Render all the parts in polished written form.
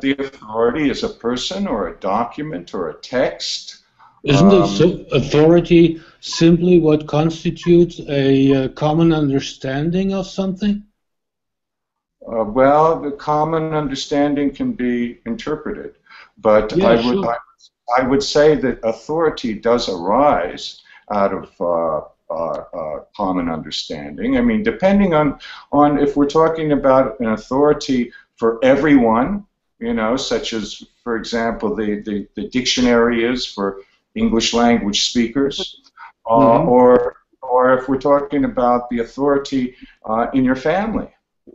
the authority is a person or a document or a text. Isn't authority simply what constitutes a common understanding of something? Well, the common understanding can be interpreted, but yeah, sure. I would say that authority does arise out of common understanding. I mean, depending on if we're talking about an authority for everyone, you know, such as, for example, the dictionary is for English language speakers, or if we're talking about the authority in your family,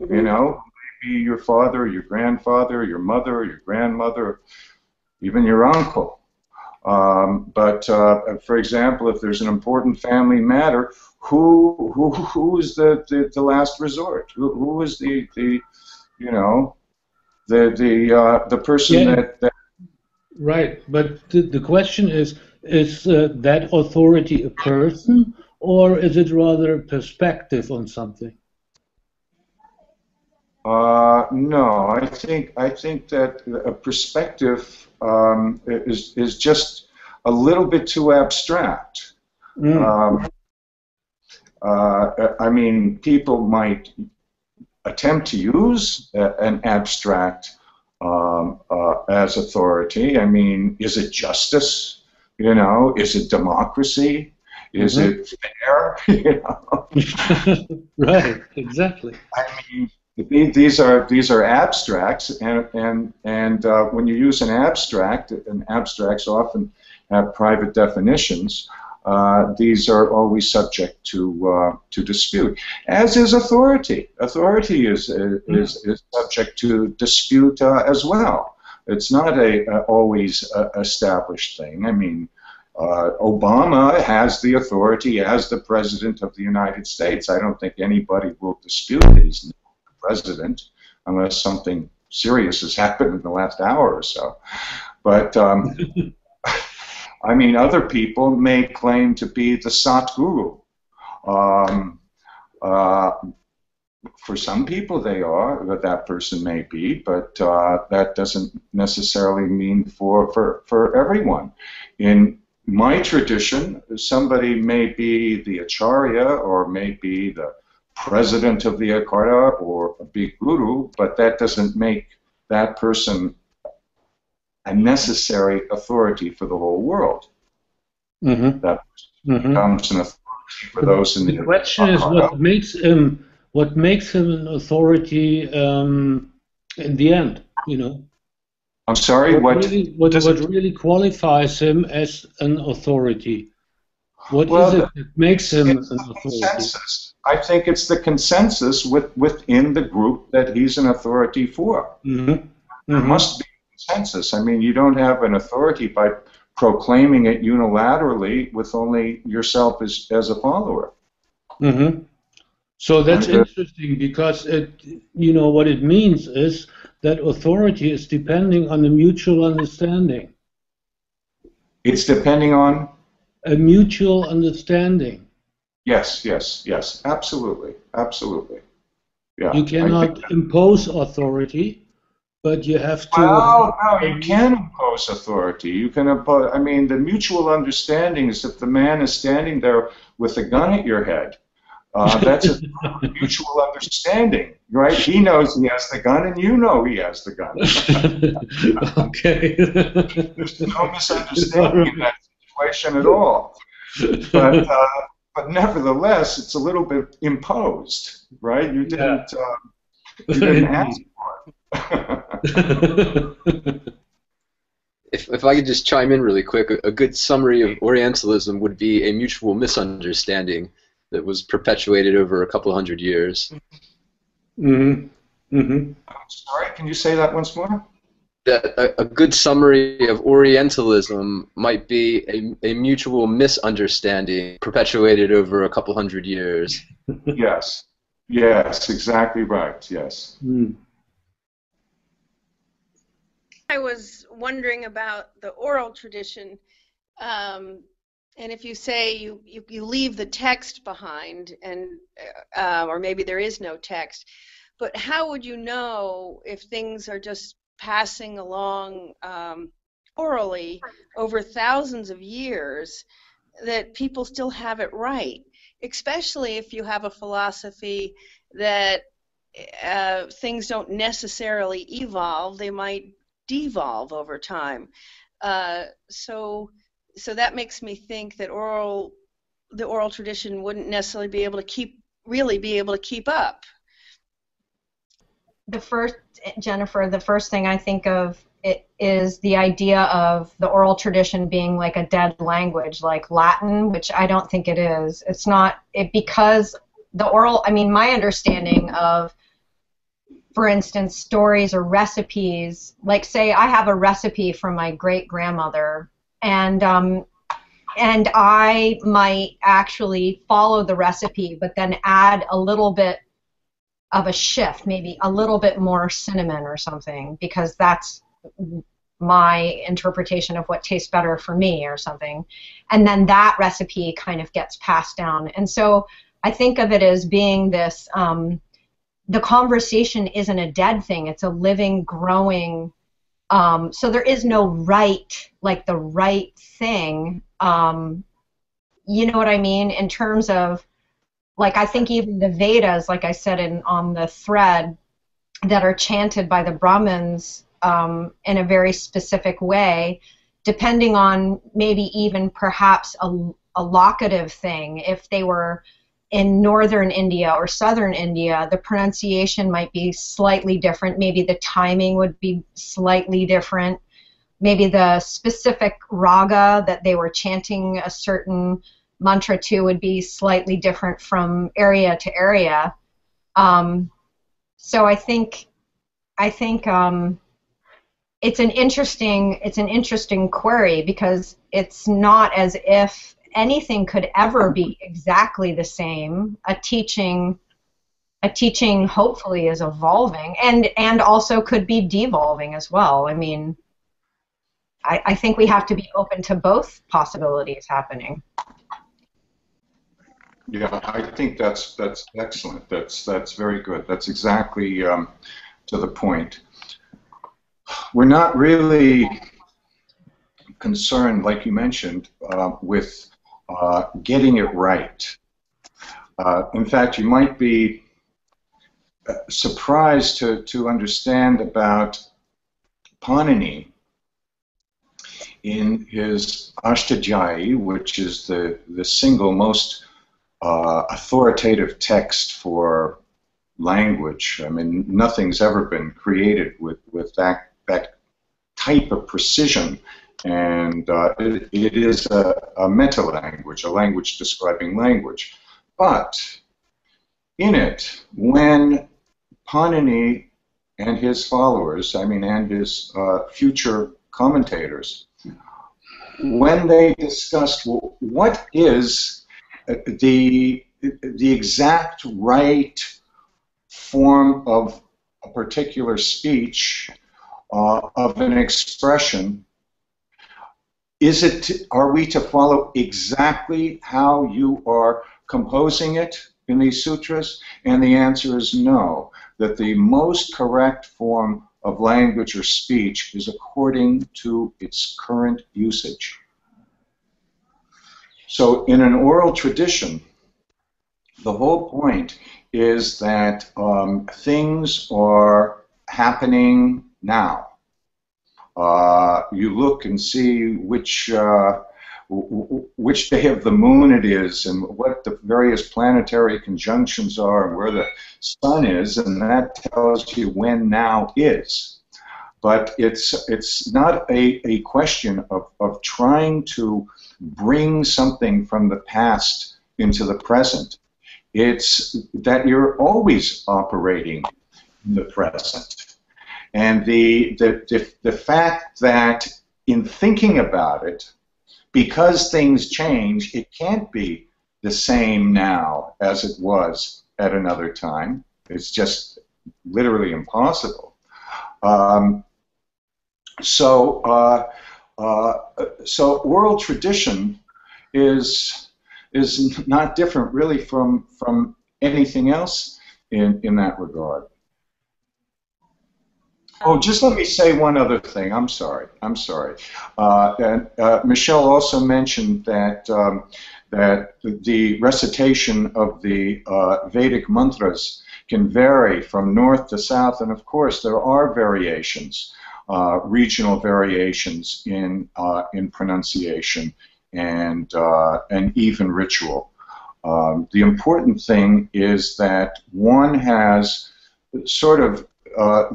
you know, maybe your father, your grandfather, your mother, your grandmother, even your uncle. But for example, if there's an important family matter, who is the last resort? Who is the you know the person that Right, but the question is that authority a person, or is it rather a perspective on something? No, I think that a perspective is just a little bit too abstract. I mean, people might attempt to use an abstract as authority. I mean, is it justice? You know, is it democracy? Is it fair? You know? Right, exactly. I mean, these are abstracts, and when you use an abstract, and abstracts often have private definitions. These are always subject to dispute, as is authority. Authority is subject to dispute as well. It's not always established thing. I mean, Obama has the authority as the President of the United States. I don't think anybody will dispute that he's the President unless something serious has happened in the last hour or so. But I mean, other people may claim to be the Satguru. For some people they are, that person may be, but that doesn't necessarily mean for everyone. In my tradition, somebody may be the Acharya or may be the president of the Akara or a big guru, but that doesn't make that person a necessary authority for the whole world. That becomes an authority for those in the question is what makes him an authority in the end, you know. I'm sorry, what really qualifies him as an authority? What is it that makes him an authority? Consensus. I think it's the consensus within the group that he's an authority for. There must be consensus. I mean, you don't have an authority by proclaiming it unilaterally with only yourself as a follower. So that's interesting, because you know what it means is that authority is depending on a mutual understanding. It's depending on a mutual understanding. Yes, absolutely. Yeah. You cannot impose authority, but you have to. Well, no, you can impose authority. You can impose. I mean, the mutual understanding is if the man is standing there with a gun at your head. That's a mutual understanding, right? He knows he has the gun, and you know he has the gun. Okay. There's no misunderstanding in that situation at all. But nevertheless, it's a little bit imposed, right? You didn't ask for it. If I could just chime in really quick, a good summary of Orientalism would be a mutual misunderstanding that was perpetuated over a couple hundred years. I'm sorry, can you say that once more? A good summary of Orientalism might be a mutual misunderstanding perpetuated over a couple hundred years. Yes, exactly right, yes. I was wondering about the oral tradition. And if you say you leave the text behind, and or maybe there is no text, but how would you know if things are just passing along orally over thousands of years, that people still have it right, especially if you have a philosophy that things don't necessarily evolve, they might devolve over time. So that makes me think that the oral tradition wouldn't necessarily be able to keep up. Jennifer, the first thing I think of is the idea of the oral tradition being like a dead language, like Latin, which I don't think it is. It's not, because the oral, I mean, my understanding of, for instance, stories or recipes, like say I have a recipe from my great-grandmother, and I might actually follow the recipe, but then add a little bit of a shift, maybe a little bit more cinnamon or something, because that's my interpretation of what tastes better for me or something. And then that recipe kind of gets passed down. And so I think of it as being this, the conversation isn't a dead thing, it's a living, growing, so there is no right, like the right thing, you know what I mean, in terms of, like, I think even the Vedas, like I said on the thread, that are chanted by the Brahmins in a very specific way, depending on maybe even perhaps a locative thing. If they were in northern India or southern India, the pronunciation might be slightly different. Maybe the timing would be slightly different. Maybe the specific raga that they were chanting a certain mantra to would be slightly different from area to area. So I think it's an interesting query, because it's not as if anything could ever be exactly the same. A teaching hopefully is evolving and also could be devolving as well. I mean, I think we have to be open to both possibilities happening. Yeah, I think that's excellent. That's very good. That's exactly to the point. We're not really concerned, like you mentioned, with getting it right. In fact, you might be surprised to understand about Panini in his Ashtadhyayi, which is the single most authoritative text for language. I mean, nothing's ever been created with that type of precision, and it is a meta-language, a language describing language. But in it, when Panini and his followers, I mean, and his future commentators, when they discussed, well, what is the exact right form of a particular speech, of an expression, are we to follow exactly how you are composing it in these sutras? And the answer is no, that the most correct form of language or speech is according to its current usage. So in an oral tradition, the whole point is that things are happening now. You look and see which day of the moon it is, and what the various planetary conjunctions are, and where the sun is, and that tells you when now is. But it's not a question of trying to bring something from the past into the present. It's that you're always operating in the present. And the fact that in thinking about it, because things change, it can't be the same now as it was at another time. It's just literally impossible. So oral tradition is not different really from anything else in that regard. Oh, just let me say one other thing. I'm sorry. I'm sorry. And Michelle also mentioned that that the recitation of the Vedic mantras can vary from north to south, and of course there are variations, regional variations in pronunciation and even ritual. The important thing is that one has sort of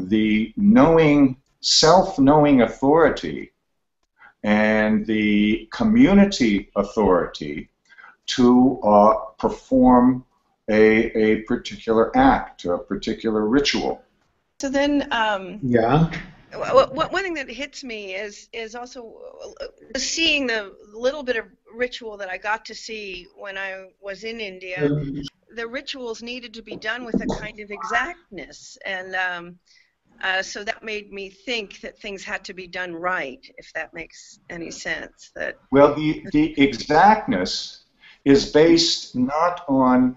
the knowing, self-knowing authority and the community authority to perform a particular act, a particular ritual. So then, Yeah. one thing that hits me is also seeing the little bit of ritual that I got to see when I was in India. The rituals needed to be done with a kind of exactness, and so that made me think that things had to be done right, if that makes any sense. Well, the exactness is based not on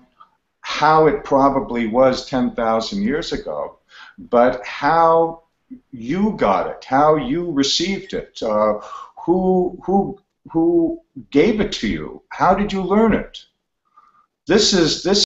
how it probably was 10,000 years ago, but how you got it, how you received it, who gave it to you, how did you learn it? This